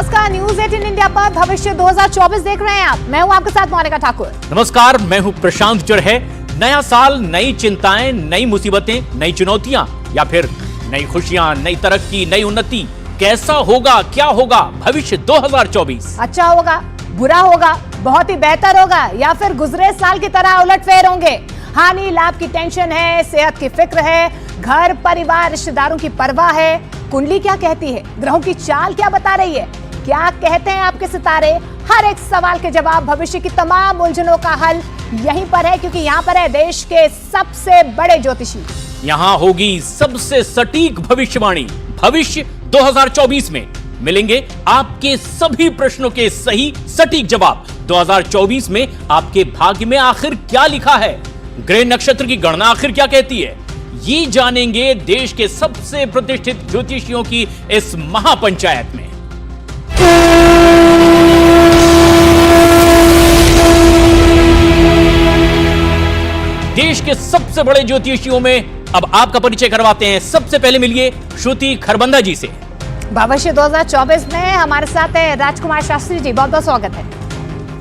नमस्कार, news 18 India पर भविष्य 2024 देख रहे हैं आप। मैं हूं आपके साथ मोनिका ठाकुर। नमस्कार, मैं हूं प्रशांत जरहे। नया साल, नई चिंताएं, नई मुसीबतें, नई चुनौतियां या फिर नई खुशियां, नई तरक्की, नई उन्नति। कैसा होगा, क्या होगा भविष्य 2024? अच्छा होगा, बुरा होगा, बहुत ही बेहतर होगा या फिर गुजरे साल की तरह उलटफेर होंगे? हानि लाभ की टेंशन है, सेहत की फिक्र है, घर परिवार रिश्तेदारों की परवाह है। कुंडली क्या कहती है, ग्रहों की चाल क्या बता रही है, क्या कहते हैं आपके सितारे? हर एक सवाल के जवाब, भविष्य की तमाम उलझनों का हल यहीं पर है, क्योंकि यहाँ पर है देश के सबसे बड़े ज्योतिषी। यहाँ होगी सबसे सटीक भविष्यवाणी। भविष्य 2024 में मिलेंगे आपके सभी प्रश्नों के सही सटीक जवाब। 2024 में आपके भाग्य में आखिर क्या लिखा है, ग्रह नक्षत्र की गणना आखिर क्या कहती है, ये जानेंगे देश के सबसे प्रतिष्ठित ज्योतिषियों की इस महापंचायत में। देश के सबसे बड़े ज्योतिषियों में अब आपका परिचय करवाते हैं। सबसे पहले मिलिए श्रुति खरबंदा जी से। भविष्य 2024 में हमारे साथ है राजकुमार शास्त्री जी, बहुत बहुत स्वागत है।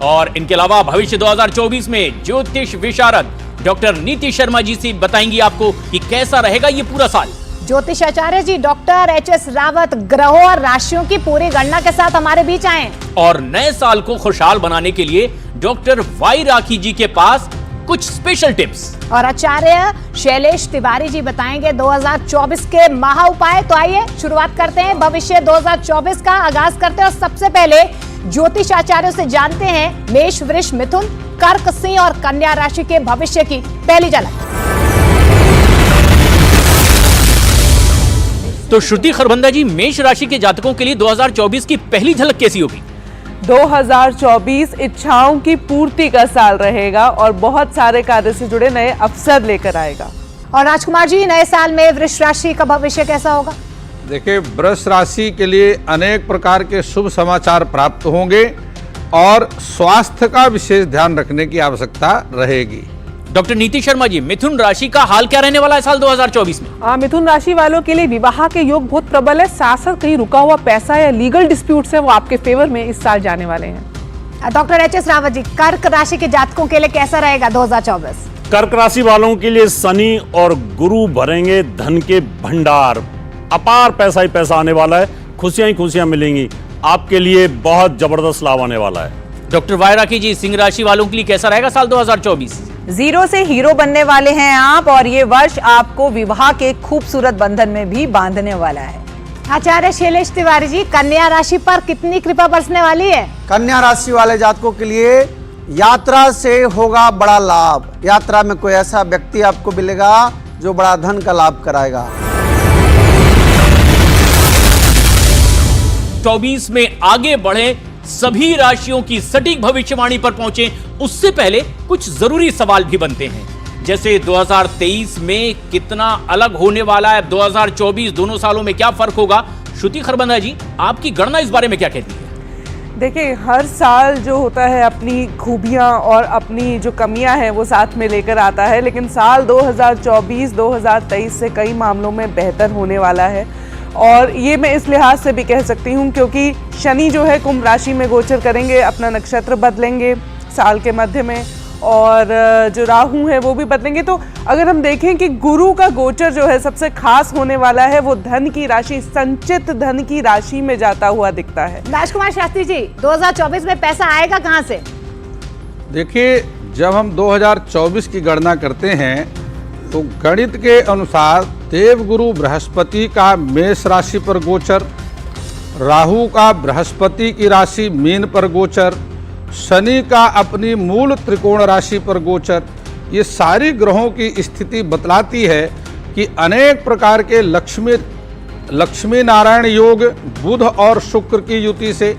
और इनके अलावा भविष्य 2024 में ज्योतिष विशारद डॉक्टर नीति शर्मा जी से बताएंगी आपको कि कैसा रहेगा ये पूरा साल। ज्योतिष आचार्य जी डॉक्टर एच.एस. रावत ग्रहों और राशियों की पूरी गणना के साथ हमारे बीच आए। और नए साल को खुशहाल बनाने के लिए डॉक्टर वाई राखी जी के पास कुछ स्पेशल टिप्स। और आचार्य शैलेश तिवारी जी बताएंगे 2024 के महा उपाय। तो आइए शुरुआत करते हैं, भविष्य 2024 का आगाज करते हैं। और सबसे पहले ज्योतिष आचार्यों से जानते हैं मेष, वृष, मिथुन, कर्क, सिंह और कन्या राशि के भविष्य की पहली झलक। तो श्रुति खरबंदा जी, मेष राशि के जातकों के लिए 2024 की पहली झलक कैसी होगी? 2024 इच्छाओं की पूर्ति का साल रहेगा और बहुत सारे कार्य से जुड़े नए अवसर लेकर आएगा। और राजकुमार जी, नए साल में वृष राशि का भविष्य कैसा होगा? देखिए, वृष राशि के लिए अनेक प्रकार के शुभ समाचार प्राप्त होंगे और स्वास्थ्य का विशेष ध्यान रखने की आवश्यकता रहेगी। डॉक्टर नीति शर्मा जी, मिथुन राशि का हाल क्या रहने वाला है साल 2024 में? मिथुन राशि वालों के लिए विवाह के योग बहुत प्रबल है। साथ साथ कहीं रुका हुआ पैसा या लीगल डिस्प्यूट्स है वो आपके फेवर में इस साल जाने वाले हैं। Doctor HS. रावत जी, कर्क राशि के जातकों के लिए कैसा रहेगा 2024? कर्क राशि वालों के लिए शनि और गुरु भरेंगे धन के भंडार। अपार पैसा ही पैसा आने वाला है, खुशियां ही खुशियां मिलेंगी। आपके लिए बहुत जबरदस्त लाभ आने वाला है। डॉक्टर वाई राखी जी, सिंह राशि वालों के लिए कैसा रहेगा साल 2024? जीरो से हीरो बनने वाले हैं आप और ये वर्ष आपको विवाह के खूबसूरत बंधन में भी बांधने वाला है। आचार्य शैलेश तिवारी जी, कन्या राशि पर कितनी कृपा बरसने वाली है? कन्या राशि वाले जातकों के लिए यात्रा से होगा बड़ा लाभ। यात्रा में कोई ऐसा व्यक्ति आपको मिलेगा जो बड़ा धन का लाभ कराएगा। 24 में आगे बढ़े, सभी राशियों की सटीक भविष्यवाणी पर पहुंचे, उससे पहले कुछ जरूरी सवाल भी बनते हैं। जैसे 2023 में कितना अलग होने वाला है, 2024 दोनों सालों में क्या फर्क होगा? श्रुति खरबंदा जी, आपकी गणना इस बारे में क्या कहती है? देखिए, हर साल जो होता है अपनी खूबियां और अपनी जो कमियां हैं वो साथ में लेकर आता है, लेकिन साल 2024 2023 से कई मामलों में बेहतर होने वाला है। और ये मैं इस लिहाज से भी कह सकती हूँ क्योंकि शनि जो है कुंभ राशि में गोचर करेंगे, अपना नक्षत्र बदलेंगे साल के मध्य में, और जो राहु है वो भी बदलेंगे। तो अगर हम देखें कि गुरु का गोचर जो है सबसे खास होने वाला है, वो धन की राशि, संचित धन की राशि में जाता हुआ दिखता है। राजकुमार शास्त्री जी, 2024 में पैसा आएगा कहाँ से? देखिए, जब हम 2024 की गणना करते हैं तो गणित के अनुसार देवगुरु बृहस्पति का मेष राशि पर गोचर, राहु का बृहस्पति की राशि मीन पर गोचर, शनि का अपनी मूल त्रिकोण राशि पर गोचर, ये सारी ग्रहों की स्थिति बतलाती है कि अनेक प्रकार के लक्ष्मी नारायण योग बुध और शुक्र की युति से,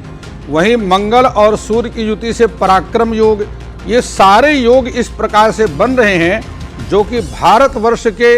वहीं मंगल और सूर्य की युति से पराक्रम योग, ये सारे योग इस प्रकार से बन रहे हैं जो कि भारतवर्ष के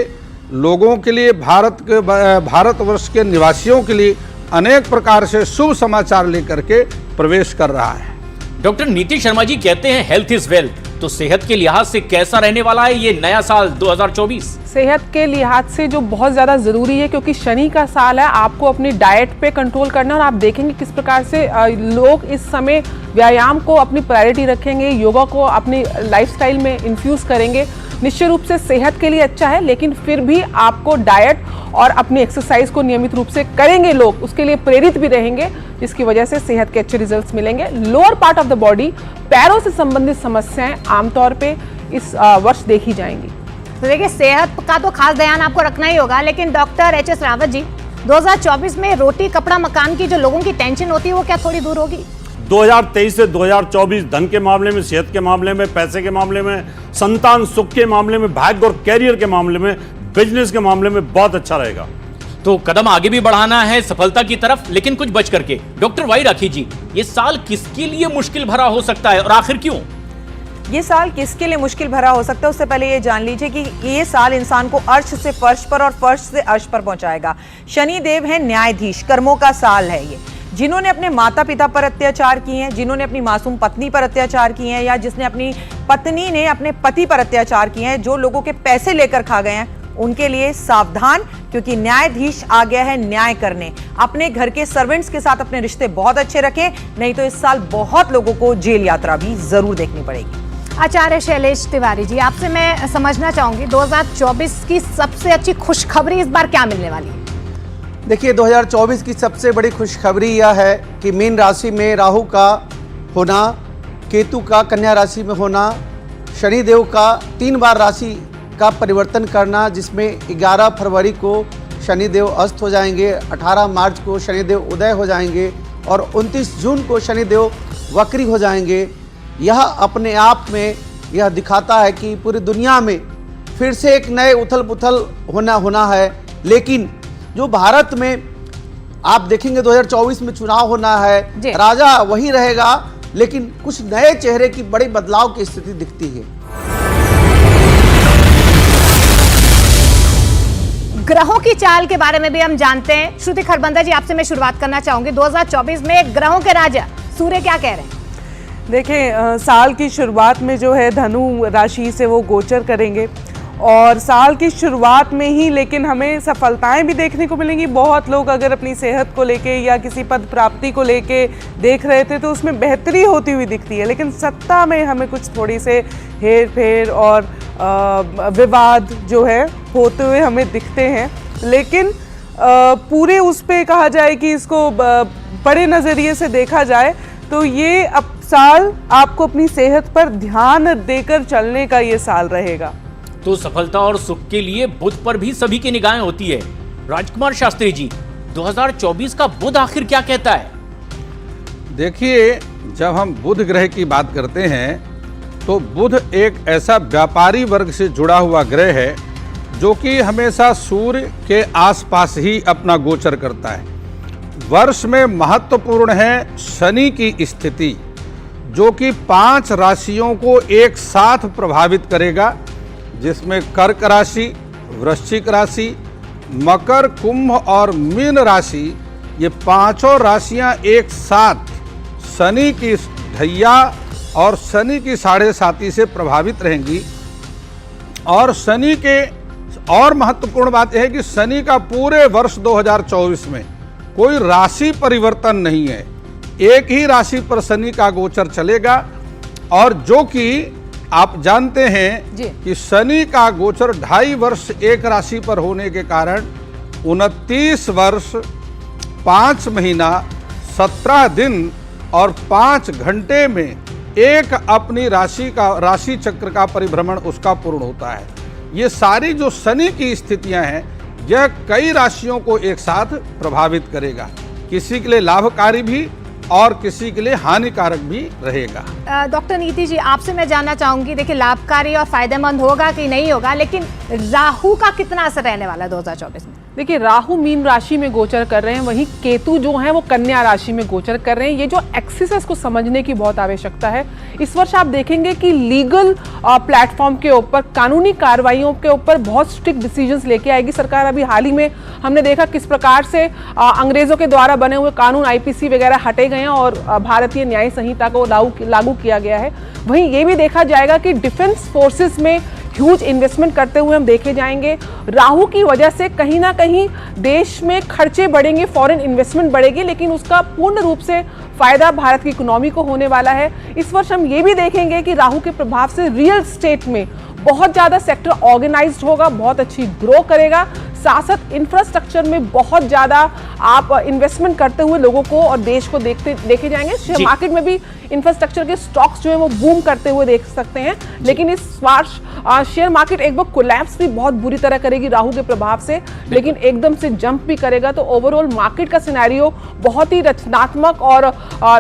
लोगों के लिए, भारतवर्ष के निवासियों के लिए अनेक प्रकार से शुभ समाचार लेकर के प्रवेश कर रहा है। डॉक्टर नीति शर्मा जी कहते हैं हेल्थ इज वेल्थ। तो सेहत के लिहाज से कैसा रहने वाला है ये नया साल 2024? सेहत के लिहाज से जो बहुत ज़्यादा ज़रूरी है, क्योंकि शनि का साल है, आपको अपनी डाइट पे कंट्रोल करना है। और आप देखेंगे किस प्रकार से लोग इस समय व्यायाम को अपनी प्रायोरिटी रखेंगे, योगा को अपनी लाइफस्टाइल में इन्फ्यूज़ करेंगे। निश्चित रूप से सेहत के लिए अच्छा है, लेकिन फिर भी आपको डाइट और अपनी एक्सरसाइज को नियमित रूप से करेंगे लोग, उसके लिए प्रेरित भी रहेंगे, जिसकी वजह से सेहत के अच्छे रिजल्ट्स मिलेंगे। Lower part of the body, पैरों से संबंधित समस्याएं आमतौर पे इस वर्ष देखी जाएंगी। तो देखिए, सेहत का तो खास ध्यान आपको रखना ही होगा, लेकिन डॉक्टर एच.एस. रावत जी, 2024 में रोटी कपड़ा मकान की जो लोगों की टेंशन होती है वो क्या थोड़ी दूर होगी? 2023 से 2024 धन के मामले में, सेहत के मामले में, पैसे के मामले में, संतान सुख के मामले में, भाग्य और कैरियर के मामले में, बिजनेस के मामले में बहुत अच्छा रहेगा। तो कदम आगे भी बढ़ाना है सफलता की तरफ, लेकिन कुछ बच करके। डॉक्टर वाई राखी जी, ये साल किसके लिए मुश्किल भरा हो सकता है और आखिर क्यों? ये साल किसके लिए मुश्किल भरा हो सकता है, उससे पहले ये जान लीजिए कि ये साल इंसान को अर्श से फर्श पर और फर्श से अर्श पर पहुंचाएगा। शनि देव है न्यायाधीश, कर्मों का साल है ये। जिन्होंने अपने माता पिता पर अत्याचार किए हैं, जिन्होंने अपनी मासूम पत्नी पर अत्याचार किए हैं, या जिसने अपनी पत्नी ने अपने पति पर अत्याचार किए हैं, जो लोगों के पैसे लेकर खा गए हैं, उनके लिए सावधान, क्योंकि न्यायाधीश आ गया है न्याय करने। अपने घर के सर्वेंट्स के साथ अपने रिश्ते बहुत अच्छे रखें, नहीं तो इस साल बहुत लोगों को जेल यात्रा भी जरूर देखनी पड़ेगी। आचार्य शैलेश तिवारी जी, आपसे मैं समझना चाहूंगी 2024 की सबसे अच्छी खुशखबरी इस बार क्या मिलने वाली है? देखिए, 2024 की सबसे बड़ी खुशखबरी यह है कि मीन राशि में राहु का होना, केतु का कन्या राशि में होना, शनिदेव का 3 बार राशि का परिवर्तन करना, जिसमें 11 फरवरी को शनिदेव अस्त हो जाएंगे, 18 मार्च को शनिदेव उदय हो जाएंगे और 29 जून को शनिदेव वक्री हो जाएंगे। यह अपने आप में यह दिखाता है कि पूरी दुनिया में फिर से एक नए उथल पुथल होना है। लेकिन जो भारत में आप देखेंगे 2024 में चुनाव होना है, राजा वही रहेगा, लेकिन कुछ नए चेहरे की बड़ी बदलाव की स्थिति दिखती है। ग्रहों की चाल के बारे में भी हम जानते हैं। श्रुति खरबंदा जी, आपसे मैं शुरुआत करना चाहूंगी। 2024 में ग्रहों के राजा सूर्य क्या कह रहे हैं? देखिए, साल की शुरुआत में जो है धनु राशि से वो गोचर करेंगे और साल की शुरुआत में ही लेकिन हमें सफलताएं भी देखने को मिलेंगी। बहुत लोग अगर अपनी सेहत को लेके या किसी पद प्राप्ति को लेके देख रहे थे तो उसमें बेहतरी होती हुई दिखती है, लेकिन सत्ता में हमें कुछ थोड़ी से हेर फेर और विवाद जो है होते हुए हमें दिखते हैं। लेकिन पूरे उस पे कहा जाए कि इसको बड़े नज़रिए से देखा जाए तो ये अब साल आपको अपनी सेहत पर ध्यान देकर चलने का ये साल रहेगा। तो सफलता और सुख के लिए बुध पर भी सभी की निगाहें होती है। राजकुमार शास्त्री जी, 2024 का बुध आखिर क्या कहता है? देखिए, जब हम बुध ग्रह की बात करते हैं तो बुध एक ऐसा व्यापारी वर्ग से जुड़ा हुआ ग्रह है जो कि हमेशा सूर्य के आसपास ही अपना गोचर करता है। वर्ष में महत्वपूर्ण है शनि की स्थिति, जो कि 5 राशियों को एक साथ प्रभावित करेगा, जिसमें कर्क राशि, वृश्चिक राशि, मकर, कुंभ और मीन राशि, ये 5 राशियां एक साथ शनि की ढैया और शनि की 7.5 से प्रभावित रहेंगी। और शनि के और महत्वपूर्ण बात यह है कि शनि का पूरे वर्ष 2024 में कोई राशि परिवर्तन नहीं है, एक ही राशि पर शनि का गोचर चलेगा। और जो कि आप जानते हैं कि शनि का गोचर 2.5 वर्ष एक राशि पर होने के कारण 29 वर्ष 5 महीना 17 दिन और 5 घंटे में एक अपनी राशि चक्र का परिभ्रमण उसका पूर्ण होता है। ये सारी जो शनि की स्थितियां हैं, यह कई राशियों को एक साथ प्रभावित करेगा, किसी के लिए लाभकारी भी और किसी के लिए हानिकारक भी रहेगा। डॉक्टर नीति जी, आपसे मैं जानना चाहूंगी, देखिए लाभकारी और फायदेमंद होगा कि नहीं होगा, लेकिन राहु का कितना असर रहने वाला है 2024 में? देखिए, राहु मीन राशि में गोचर कर रहे हैं, वहीं केतु जो है वो कन्या राशि में गोचर कर रहे हैं। ये जो एक्सिस है इसको समझने की बहुत आवश्यकता है। इस वर्ष आप देखेंगे कि लीगल प्लेटफॉर्म के ऊपर, कानूनी कार्रवाइयों के ऊपर बहुत स्ट्रिक्ट डिसीजंस लेके आएगी सरकार। अभी हाल ही में हमने देखा किस प्रकार से अंग्रेजों के द्वारा बने हुए कानून IPC वगैरह हटे गए हैं और भारतीय न्याय संहिता को लागू किया गया है। वहीं ये भी देखा जाएगा कि डिफेंस फोर्सेस में ह्यूज इन्वेस्टमेंट करते हुए हम देखे जाएंगे। राहु की वजह से कहीं ना कहीं देश में खर्चे बढ़ेंगे, फॉरेन इन्वेस्टमेंट बढ़ेगी, लेकिन उसका पूर्ण रूप से फायदा भारत की इकोनॉमी को होने वाला है। इस वर्ष हम ये भी देखेंगे कि राहु के प्रभाव से रियल एस्टेट में बहुत ज़्यादा सेक्टर ऑर्गेनाइज्ड होगा, बहुत अच्छी ग्रो करेगा। साथ साथ इंफ्रास्ट्रक्चर में बहुत ज़्यादा आप इन्वेस्टमेंट करते हुए लोगों को और देश को देखे जाएंगे। शेयर मार्केट में भी इंफ्रास्ट्रक्चर के स्टॉक्स जो है वो बूम करते हुए देख सकते हैं, लेकिन इस वर्ष शेयर मार्केट एक बार कोलैप्स भी बहुत बुरी तरह करेगी राहु के प्रभाव से, लेकिन एकदम से जंप भी करेगा। तो ओवरऑल मार्केट का सिनेरियो बहुत ही रचनात्मक और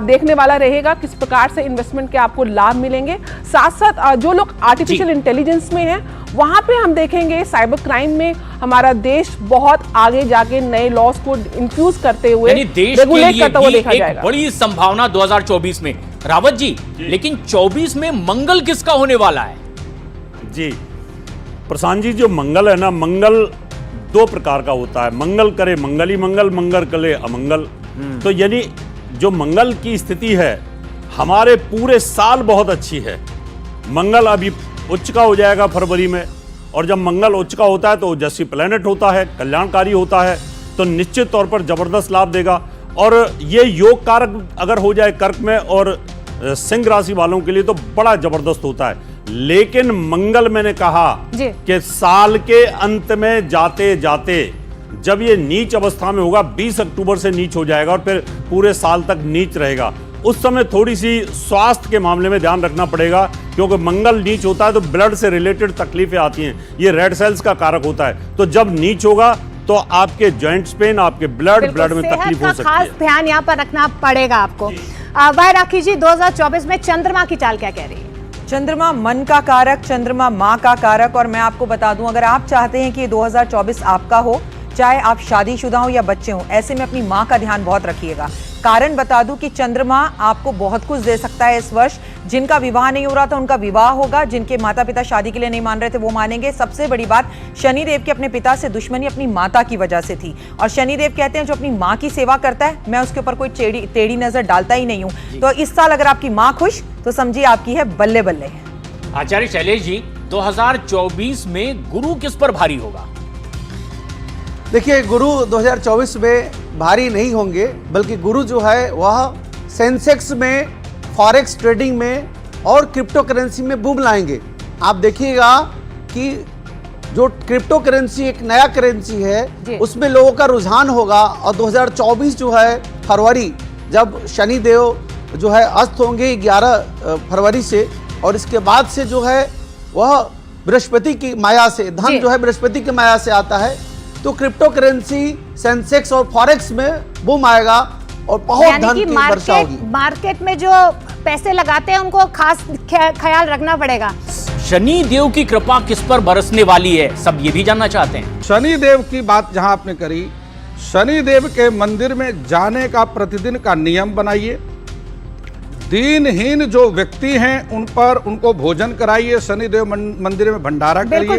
देखने वाला रहेगा, किस प्रकार से इन्वेस्टमेंट के आपको लाभ मिलेंगे। साथ साथ जो लोग आर्टिफिशियल इंटेलिजेंस में हैं, वहां पे हम देखेंगे साइबर क्राइम में हमारा देश बहुत आगे जाके नए लॉस को इंफ्यूज करते हुए देश के लिए भी एक बड़ी संभावना 2024 में। रावत जी, लेकिन 24 में मंगल किसका होने वाला है? जी प्रशांत जी, जो मंगल है ना, मंगल दो प्रकार का होता है। मंगल करे मंगल ही मंगल, मंगल करे अमंगल। तो यानी जो मंगल की स्थिति है हमारे पूरे साल बहुत अच्छी है। मंगल अभी उच्च का हो जाएगा फरवरी में, और जब मंगल उच्च का होता है तो ओजस्वी प्लैनेट होता है, कल्याणकारी होता है, तो निश्चित तौर पर जबरदस्त लाभ देगा। और ये योग कारक अगर हो जाए कर्क में और सिंह राशि वालों के लिए तो बड़ा जबरदस्त होता है। लेकिन मंगल, मैंने कहा कि साल के अंत में जाते जाते जब ये नीच अवस्था में होगा, 20 अक्टूबर से नीच हो जाएगा और फिर पूरे साल तक नीच रहेगा। उस समय थोड़ी सी स्वास्थ्य के मामले में ध्यान रखना पड़ेगा, क्योंकि मंगल नीच होता है तो ब्लड से रिलेटेड तकलीफें आती हैं। ये रेड सेल्स का कारक होता है, तो जब नीच होगा तो आपके जॉइंट्स पेन, आपके ब्लड में तकलीफ हो सकती है। खास ध्यान यहाँ पर रखना पड़ेगा आपको। वाई राखी जी, 2024 में चंद्रमा की चाल क्या कह रही है? चंद्रमा मन का कारक, चंद्रमा माँ का कारक। और मैं आपको बता दूं, अगर आप चाहते हैं कि 2024 आपका हो, चाहे आप शादीशुदा हो या बच्चे हो, ऐसे में अपनी माँ का ध्यान बहुत रखिएगा। कारण बता दूं कि चंद्रमा आपको बहुत कुछ दे सकता है इस वर्ष। जिनका विवाह नहीं हो रहा था उनका विवाह होगा, जिनके माता पिता शादी के लिए नहीं मान रहे थे वो मानेंगे। सबसे बड़ी बात, शनिदेव की अपने पिता से दुश्मनी अपनी माता की वजह से थी, और शनिदेव कहते हैं जो अपनी माँ की सेवा करता है, मैं उसके ऊपर कोई टेढ़ी नजर डालता ही नहीं हूँ। तो इस साल अगर आपकी माँ खुश, तो समझिए आपकी है बल्ले बल्ले। आचार्य शैलेश जी, 2024 में गुरु किस पर भारी होगा? देखिए, गुरु 2024 में भारी नहीं होंगे, बल्कि गुरु जो है वह सेंसेक्स में, फॉरेक्स ट्रेडिंग में और क्रिप्टो करेंसी में बूम लाएंगे। आप देखिएगा कि जो क्रिप्टो करेंसी एक नया करेंसी है, उसमें लोगों का रुझान होगा। और 2024 जो है फरवरी, जब शनि देव जो है अस्त होंगे 11 फरवरी से, और इसके बाद से जो है वह बृहस्पति की माया से, धन जो है बृहस्पति की माया से आता है, तो क्रिप्टो करेंसी, सेंसेक्स और फॉरेक्स में बूम आएगा और बहुत धन की वर्षा होगी। मार्केट में जो पैसे लगाते हैं उनको खास ख्याल रखना पड़ेगा। शनि देव की कृपा किस पर बरसने वाली है, सब ये भी जानना चाहते हैं। शनि देव की बात जहां आपने करी, शनि देव के मंदिर में जाने का प्रतिदिन का नियम बनाइए। दीनहीन जो व्यक्ति हैं उन पर उनको भोजन कराइए, शनिदेव मंदिर में भंडारा करिए।